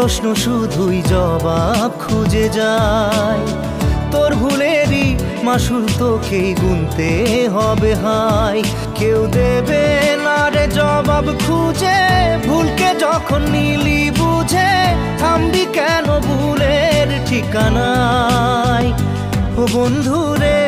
প্রশ্ন শুধুই জবাব খুঁজে যায়। তোর ভুলেরই মাসুল তোকেই গুনতে হবে হাই। কেউ দেবে না রে জবাব খুঁজে, ভুলকে যখন নিলি বুঝে থামবি কেন ভুলের ঠিকানায়। ও বন্ধু রে